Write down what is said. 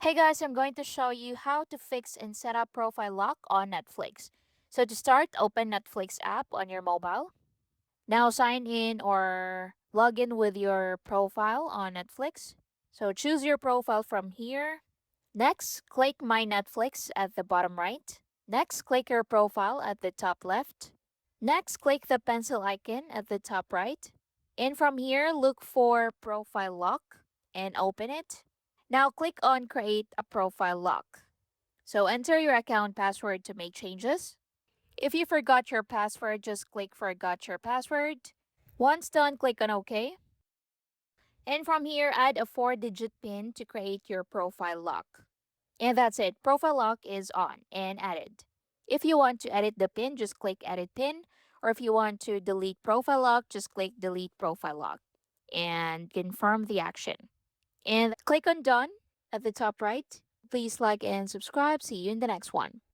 Hey guys, I'm going to show you how to fix and set up profile lock on Netflix. So to start, open Netflix app on your mobile. Now sign in or log in with your profile on Netflix. So choose your profile from here. Next, click My Netflix at the bottom right. Next, click your profile at the top left. Next, click the pencil icon at the top right. And from here, look for Profile Lock and open it. Now click on Create a Profile Lock. So enter your account password to make changes. If you forgot your password, just click Forgot Your Password. Once done, click on OK. And from here, add a 4-digit PIN to create your profile lock. And that's it. Profile lock is on and added. If you want to edit the PIN, just click Edit PIN. Or if you want to delete profile lock, just click Delete Profile Lock and confirm the action. And click on Done at the top right. Please like and subscribe. See you in the next one.